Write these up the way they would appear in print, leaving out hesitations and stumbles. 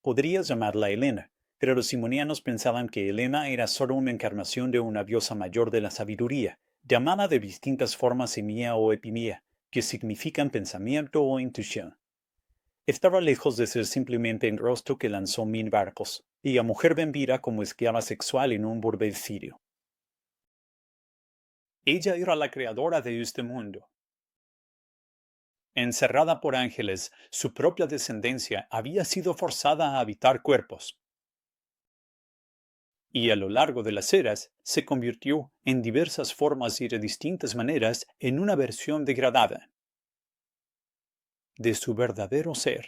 podrías llamarla Helena, pero los simonianos pensaban que Helena era solo una encarnación de una diosa mayor de la sabiduría, llamada de distintas formas semía o epimía, que significan pensamiento o intuición. Estaba lejos de ser simplemente un rostro que lanzó 1000 barcos, y a mujer vendida como esclava sexual en un burdel sirio. Ella era la creadora de este mundo. Encerrada por ángeles, su propia descendencia había sido forzada a habitar cuerpos. Y a lo largo de las eras se convirtió en diversas formas y de distintas maneras en una versión degradada de su verdadero ser.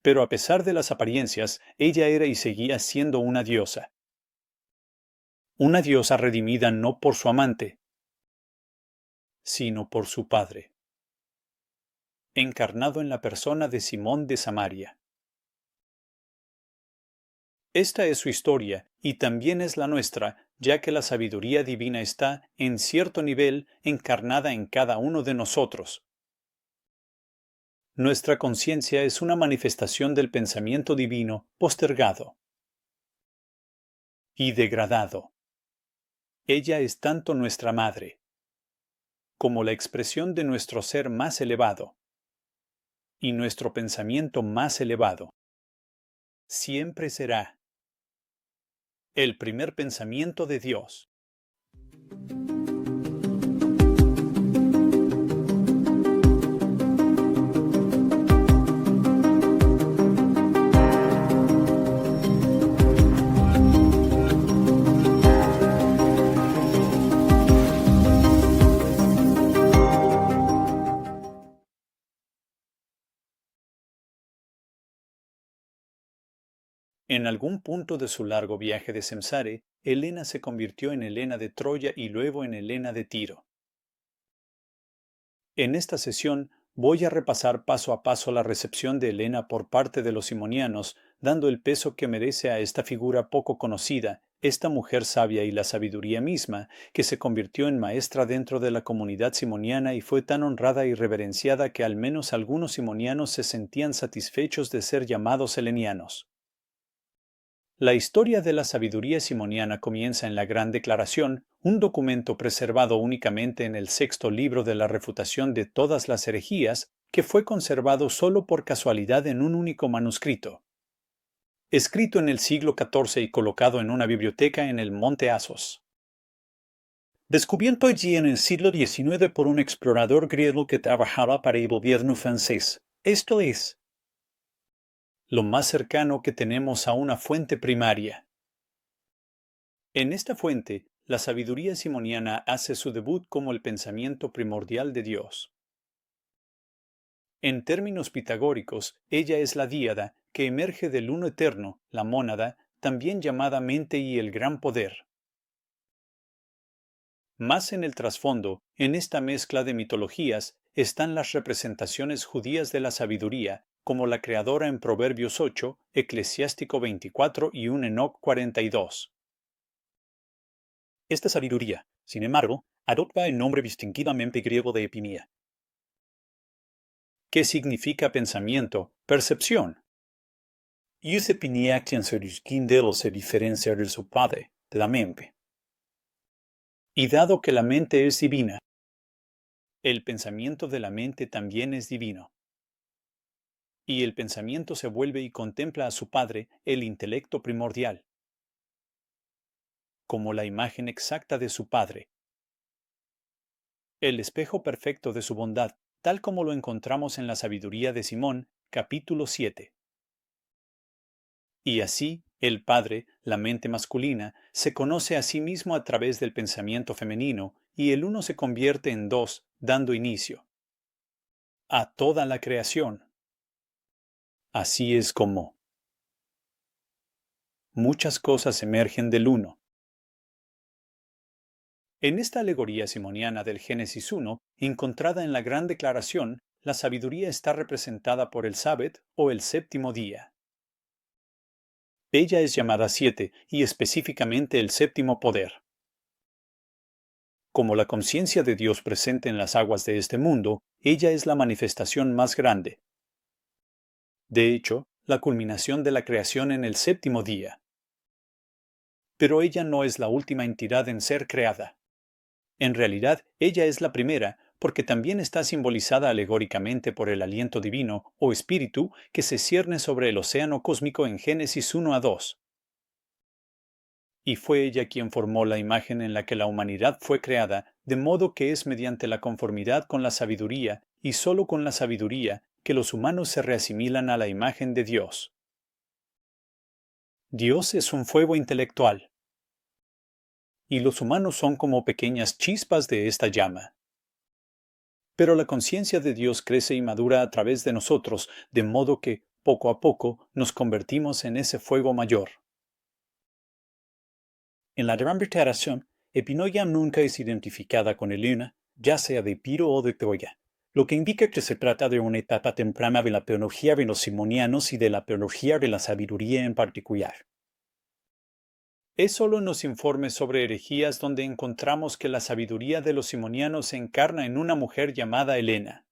Pero a pesar de las apariencias, ella era y seguía siendo una diosa. Una diosa redimida no por su amante, sino por su padre, encarnado en la persona de Simón de Samaria. Esta es su historia y también es la nuestra, ya que la sabiduría divina está, en cierto nivel, encarnada en cada uno de nosotros. Nuestra conciencia es una manifestación del pensamiento divino postergado y degradado. Ella es tanto nuestra madre como la expresión de nuestro ser más elevado y nuestro pensamiento más elevado. Siempre será el primer pensamiento de Dios. En algún punto de su largo viaje de Semsare, Helena se convirtió en Helena de Troya y luego en Helena de Tiro. En esta sesión voy a repasar paso a paso la recepción de Helena por parte de los simonianos, dando el peso que merece a esta figura poco conocida, esta mujer sabia y la sabiduría misma, que se convirtió en maestra dentro de la comunidad simoniana y fue tan honrada y reverenciada que al menos algunos simonianos se sentían satisfechos de ser llamados helenianos. La historia de la sabiduría simoniana comienza en la Gran Declaración, un documento preservado únicamente en el sexto libro de la refutación de todas las herejías, que fue conservado solo por casualidad en un único manuscrito. Escrito en el siglo XIV y colocado en una biblioteca en el Monte Asos. Descubierto allí en el siglo XIX por un explorador griego que trabajaba para el gobierno francés. Esto es lo más cercano que tenemos a una fuente primaria. En esta fuente, la sabiduría simoniana hace su debut como el pensamiento primordial de Dios. En términos pitagóricos, ella es la díada que emerge del uno eterno, la mónada, también llamada mente y el gran poder. Más en el trasfondo, en esta mezcla de mitologías, están las representaciones judías de la sabiduría, como la creadora en Proverbios 8, Eclesiástico 24 y un Enoc 42. Esta sabiduría, sin embargo, adopta el nombre distintivamente griego de epimía. ¿Qué significa pensamiento, percepción? Y esa epimía quien se distingue o se diferencia de su padre, de la mente. Y dado que la mente es divina, el pensamiento de la mente también es divino. Y el pensamiento se vuelve y contempla a su padre, el intelecto primordial, como la imagen exacta de su padre, el espejo perfecto de su bondad, tal como lo encontramos en la sabiduría de Simón, capítulo 7. Y así, el Padre, la mente masculina, se conoce a sí mismo a través del pensamiento femenino, y el uno se convierte en dos, dando inicio a toda la creación. Así es como muchas cosas emergen del uno. En esta alegoría simoniana del Génesis 1, encontrada en la Gran Declaración, la sabiduría está representada por el Sabet o el séptimo día. Ella es llamada 7 y específicamente el séptimo poder. Como la conciencia de Dios presente en las aguas de este mundo, ella es la manifestación más grande. De hecho, la culminación de la creación en el séptimo día. Pero ella no es la última entidad en ser creada. En realidad, ella es la primera, porque también está simbolizada alegóricamente por el aliento divino o espíritu que se cierne sobre el océano cósmico en Génesis 1 a 2. Y fue ella quien formó la imagen en la que la humanidad fue creada, de modo que es mediante la conformidad con la sabiduría, y sólo con la sabiduría, que los humanos se reasimilan a la imagen de Dios. Dios es un fuego intelectual. Y los humanos son como pequeñas chispas de esta llama. Pero la conciencia de Dios crece y madura a través de nosotros, de modo que, poco a poco, nos convertimos en ese fuego mayor. En la Gran Declaración, Epinoia nunca es identificada con Helena, ya sea de Epiro o de Troya, lo que indica que se trata de una etapa temprana de la teología de los simonianos y de la teología de la sabiduría en particular. Es solo en los informes sobre herejías donde encontramos que la sabiduría de los simonianos se encarna en una mujer llamada Helena.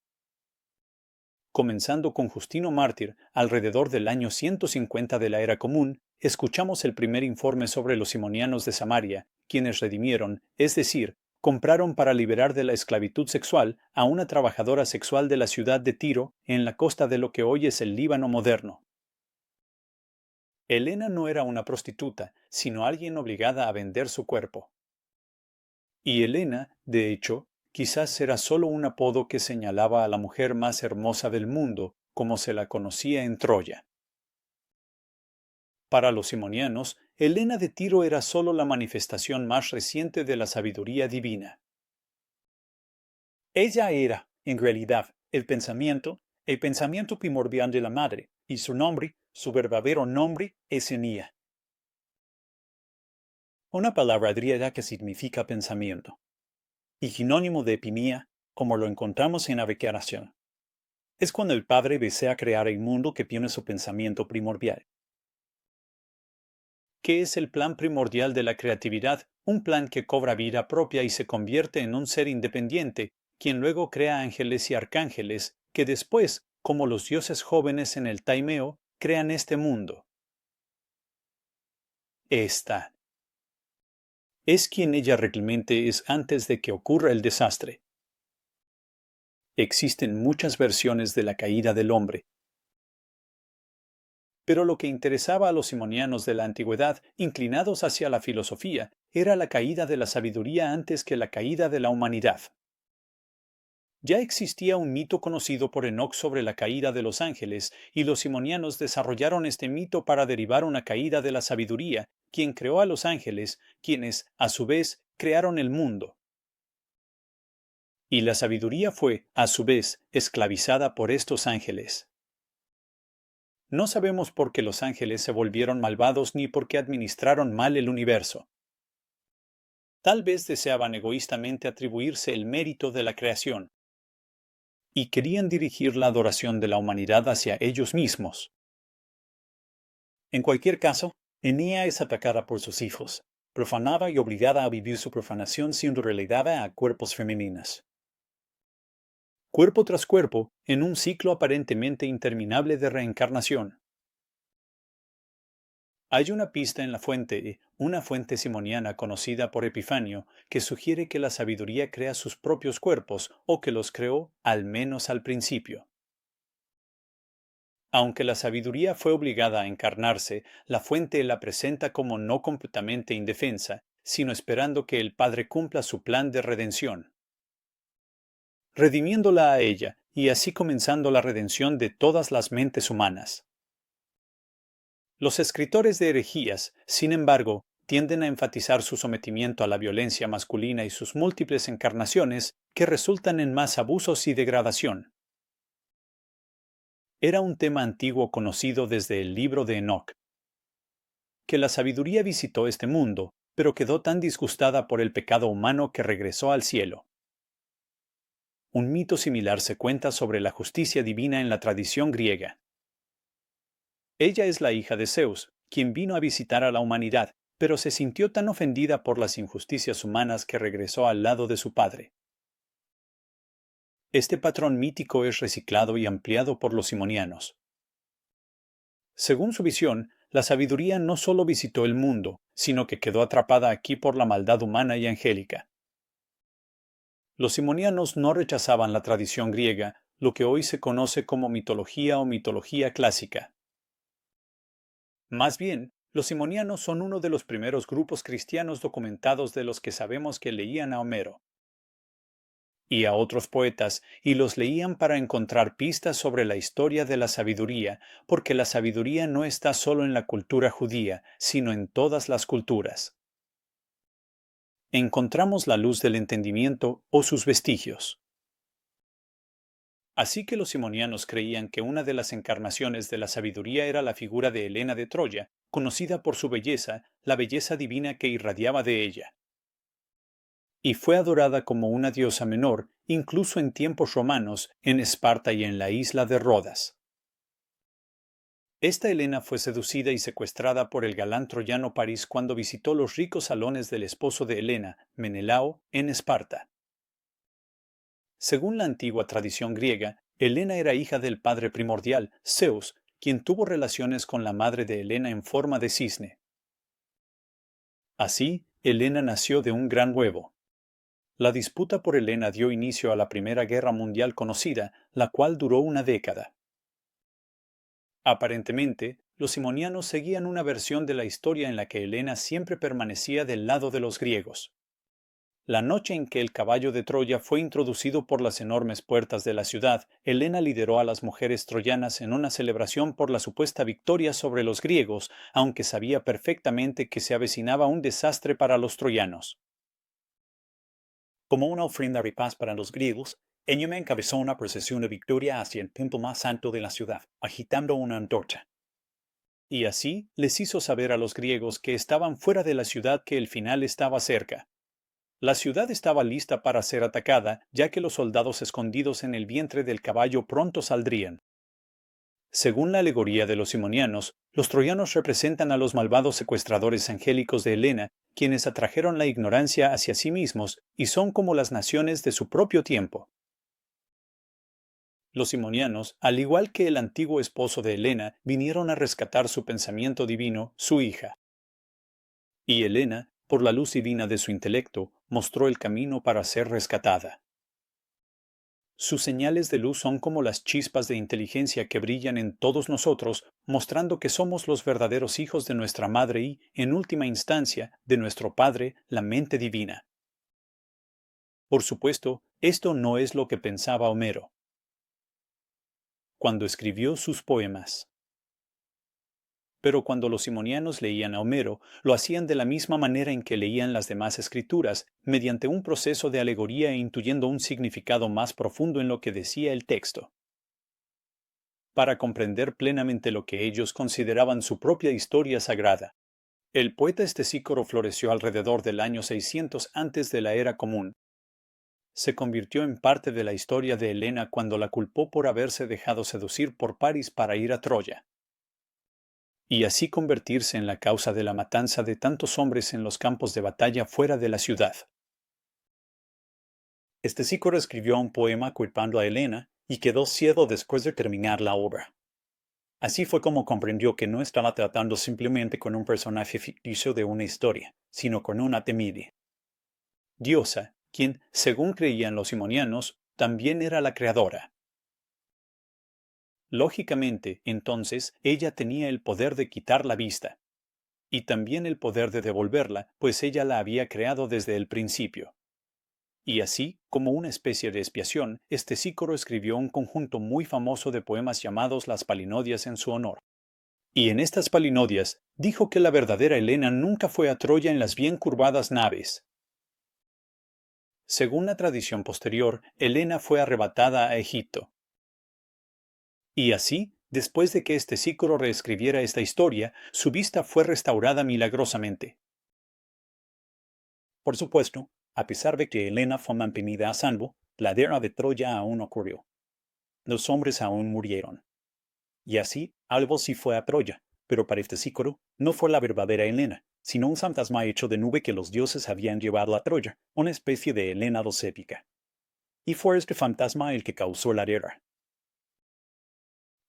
Comenzando con Justino Mártir, alrededor del año 150 de la Era Común, escuchamos el primer informe sobre los simonianos de Samaria, quienes redimieron, es decir, compraron para liberar de la esclavitud sexual a una trabajadora sexual de la ciudad de Tiro, en la costa de lo que hoy es el Líbano moderno. Helena no era una prostituta, sino alguien obligada a vender su cuerpo. Y Helena, de hecho, quizás era solo un apodo que señalaba a la mujer más hermosa del mundo, como se la conocía en Troya. Para los simonianos, Helena de Tiro era solo la manifestación más reciente de la sabiduría divina. Ella era, en realidad, el pensamiento primordial de la madre, y su verdadero nombre, es Enia. Una palabra griega que significa pensamiento, y sinónimo de epimía, como lo encontramos en la Declaración. Es cuando el Padre desea crear el mundo que tiene su pensamiento primordial. ¿Qué es el plan primordial de la creatividad? Un plan que cobra vida propia y se convierte en un ser independiente, quien luego crea ángeles y arcángeles, que después, como los dioses jóvenes en el Taimeo, crean este mundo. Esta es quien ella realmente es antes de que ocurra el desastre. Existen muchas versiones de la caída del hombre. Pero lo que interesaba a los simonianos de la antigüedad, inclinados hacia la filosofía, era la caída de la sabiduría antes que la caída de la humanidad. Ya existía un mito conocido por Enoc sobre la caída de los ángeles, y los simonianos desarrollaron este mito para derivar una caída de la sabiduría, quien creó a los ángeles, quienes, a su vez, crearon el mundo. Y la sabiduría fue, a su vez, esclavizada por estos ángeles. No sabemos por qué los ángeles se volvieron malvados ni por qué administraron mal el universo. Tal vez deseaban egoístamente atribuirse el mérito de la creación. Y querían dirigir la adoración de la humanidad hacia ellos mismos. En cualquier caso, Enia es atacada por sus hijos, profanada y obligada a vivir su profanación siendo relegada a cuerpos femeninos. Cuerpo tras cuerpo, en un ciclo aparentemente interminable de reencarnación. Hay una pista en la fuente, una fuente simoniana conocida por Epifanio, que sugiere que la sabiduría crea sus propios cuerpos, o que los creó, al menos al principio. Aunque la sabiduría fue obligada a encarnarse, la fuente la presenta como no completamente indefensa, sino esperando que el Padre cumpla su plan de redención, redimiéndola a ella, y así comenzando la redención de todas las mentes humanas. Los escritores de herejías, sin embargo, tienden a enfatizar su sometimiento a la violencia masculina y sus múltiples encarnaciones, que resultan en más abusos y degradación. Era un tema antiguo conocido desde el libro de Enoc, que la sabiduría visitó este mundo, pero quedó tan disgustada por el pecado humano que regresó al cielo. Un mito similar se cuenta sobre la justicia divina en la tradición griega. Ella es la hija de Zeus, quien vino a visitar a la humanidad, pero se sintió tan ofendida por las injusticias humanas que regresó al lado de su padre. Este patrón mítico es reciclado y ampliado por los simonianos. Según su visión, la sabiduría no solo visitó el mundo, sino que quedó atrapada aquí por la maldad humana y angélica. Los simonianos no rechazaban la tradición griega, lo que hoy se conoce como mitología o mitología clásica. Más bien, los simonianos son uno de los primeros grupos cristianos documentados de los que sabemos que leían a Homero y a otros poetas, y los leían para encontrar pistas sobre la historia de la sabiduría, porque la sabiduría no está solo en la cultura judía, sino en todas las culturas. Encontramos la luz del entendimiento o sus vestigios. Así que los simonianos creían que una de las encarnaciones de la sabiduría era la figura de Helena de Troya, conocida por su belleza, la belleza divina que irradiaba de ella. Y fue adorada como una diosa menor, incluso en tiempos romanos, en Esparta y en la isla de Rodas. Esta Helena fue seducida y secuestrada por el galán troyano París cuando visitó los ricos salones del esposo de Helena, Menelao, en Esparta. Según la antigua tradición griega, Helena era hija del padre primordial, Zeus, quien tuvo relaciones con la madre de Helena en forma de cisne. Así, Helena nació de un gran huevo. La disputa por Helena dio inicio a la Primera Guerra Mundial conocida, la cual duró una década. Aparentemente, los simonianos seguían una versión de la historia en la que Helena siempre permanecía del lado de los griegos. La noche en que el caballo de Troya fue introducido por las enormes puertas de la ciudad, Helena lideró a las mujeres troyanas en una celebración por la supuesta victoria sobre los griegos, aunque sabía perfectamente que se avecinaba un desastre para los troyanos. Como una ofrenda de paz para los griegos, ella encabezó una procesión de victoria hacia el templo más santo de la ciudad, agitando una antorcha. Y así les hizo saber a los griegos que estaban fuera de la ciudad que el final estaba cerca. La ciudad estaba lista para ser atacada, ya que los soldados escondidos en el vientre del caballo pronto saldrían. Según la alegoría de los simonianos, los troyanos representan a los malvados secuestradores angélicos de Helena, quienes atrajeron la ignorancia hacia sí mismos y son como las naciones de su propio tiempo. Los simonianos, al igual que el antiguo esposo de Helena, vinieron a rescatar su pensamiento divino, su hija. Y Helena, por la luz divina de su intelecto, mostró el camino para ser rescatada. Sus señales de luz son como las chispas de inteligencia que brillan en todos nosotros, mostrando que somos los verdaderos hijos de nuestra Madre y, en última instancia, de nuestro Padre, la mente divina. Por supuesto, esto no es lo que pensaba Homero cuando escribió sus poemas. Pero cuando los simonianos leían a Homero, lo hacían de la misma manera en que leían las demás escrituras, mediante un proceso de alegoría e intuyendo un significado más profundo en lo que decía el texto. Para comprender plenamente lo que ellos consideraban su propia historia sagrada, el poeta Estesícoro floreció alrededor del año 600 antes de la era común. Se convirtió en parte de la historia de Helena cuando la culpó por haberse dejado seducir por París para ir a Troya, y así convertirse en la causa de la matanza de tantos hombres en los campos de batalla fuera de la ciudad. Estesícoro escribió un poema culpando a Helena y quedó ciego después de terminar la obra. Así fue como comprendió que no estaba tratando simplemente con un personaje ficticio de una historia, sino con una Temide, diosa, quien, según creían los simonianos, también era la creadora. Lógicamente, entonces, ella tenía el poder de quitar la vista, y también el poder de devolverla, pues ella la había creado desde el principio. Y así, como una especie de expiación, Estesícoro escribió un conjunto muy famoso de poemas llamados las Palinodias en su honor. Y en estas Palinodias dijo que la verdadera Helena nunca fue a Troya en las bien curvadas naves. Según la tradición posterior, Helena fue arrebatada a Egipto. Y así, después de que Estesícoro reescribiera esta historia, su vista fue restaurada milagrosamente. Por supuesto, a pesar de que Helena fue mantenida a salvo, la guerra de Troya aún ocurrió. Los hombres aún murieron. Y así, algo sí fue a Troya, pero para Estesícoro no fue la verdadera Helena, sino un fantasma hecho de nube que los dioses habían llevado a Troya, una especie de Helena dosépica. Y fue este fantasma el que causó la guerra.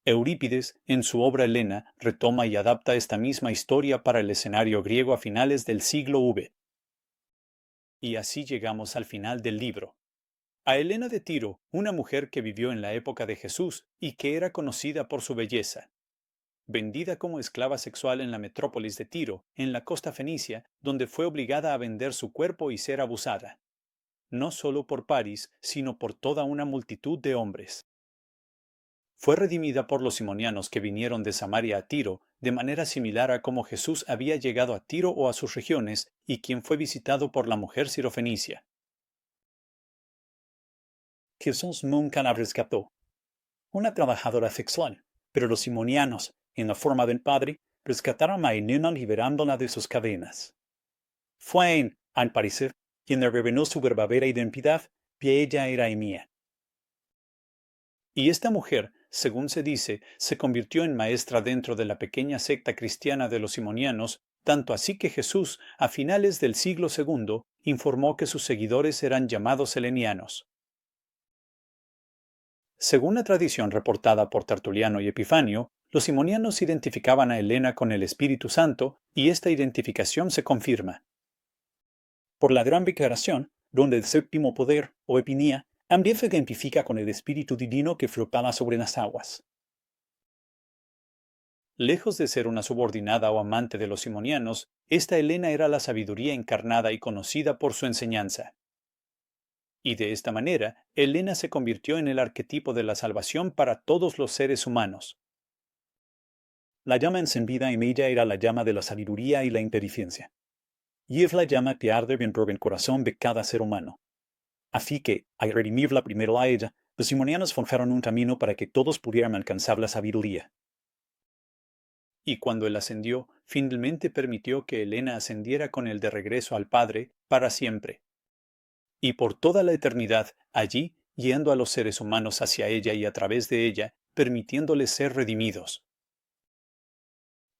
Eurípides, en su obra Helena, retoma y adapta esta misma historia para el escenario griego a finales del siglo V. Y así llegamos al final del libro. A Helena de Tiro, una mujer que vivió en la época de Jesús y que era conocida por su belleza. Vendida como esclava sexual en la metrópolis de Tiro, en la costa fenicia, donde fue obligada a vender su cuerpo y ser abusada. No solo por París, sino por toda una multitud de hombres. Fue redimida por los simonianos que vinieron de Samaria a Tiro, de manera similar a como Jesús había llegado a Tiro o a sus regiones, y quien fue visitado por la mujer sirofenicia. Jesús nunca la rescató. Una trabajadora sexual, pero los simonianos, en la forma del Padre, rescataron a Helena liberándola de sus cadenas. Fue, al parecer, quien le reveló su verdadera identidad, que ella era Emía. Y esta mujer, según se dice, se convirtió en maestra dentro de la pequeña secta cristiana de los simonianos, tanto así que Jesús, a finales del siglo II, informó que sus seguidores eran llamados helenianos. Según la tradición reportada por Tertuliano y Epifanio, los simonianos identificaban a Helena con el Espíritu Santo, y esta identificación se confirma por la gran declaración, donde el séptimo poder, o epinía, también se identifica con el Espíritu Divino que flotaba sobre las aguas. Lejos de ser una subordinada o amante de los simonianos, esta Helena era la sabiduría encarnada y conocida por su enseñanza. Y de esta manera, Helena se convirtió en el arquetipo de la salvación para todos los seres humanos. La llama encendida en ella era la llama de la sabiduría y la inteligencia. Y es la llama que arde dentro del corazón de cada ser humano. Así que, al redimirla primero a ella, los simonianos forjaron un camino para que todos pudieran alcanzar la sabiduría. Y cuando él ascendió, finalmente permitió que Helena ascendiera con él de regreso al Padre para siempre. Y por toda la eternidad, allí, guiando a los seres humanos hacia ella y a través de ella, permitiéndoles ser redimidos.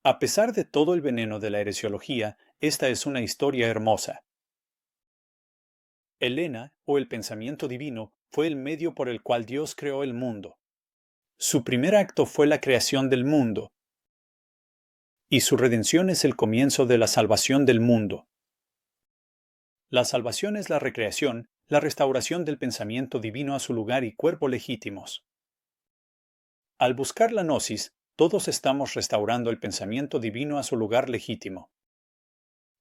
A pesar de todo el veneno de la heresiología, esta es una historia hermosa. Helena, o el pensamiento divino, fue el medio por el cual Dios creó el mundo. Su primer acto fue la creación del mundo, y su redención es el comienzo de la salvación del mundo. La salvación es la recreación, la restauración del pensamiento divino a su lugar y cuerpo legítimos. Al buscar la gnosis, todos estamos restaurando el pensamiento divino a su lugar legítimo.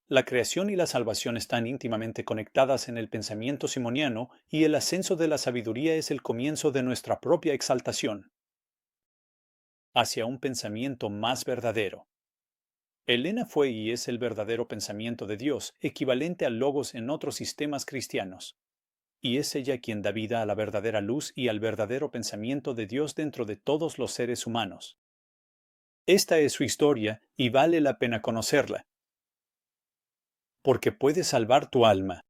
La creación y la salvación están íntimamente conectadas en el pensamiento simoniano y el ascenso de la sabiduría es el comienzo de nuestra propia exaltación hacia un pensamiento más verdadero. Helena fue y es el verdadero pensamiento de Dios, equivalente al logos en otros sistemas cristianos. Y es ella quien da vida a la verdadera luz y al verdadero pensamiento de Dios dentro de todos los seres humanos. Esta es su historia y vale la pena conocerla, porque puede salvar tu alma.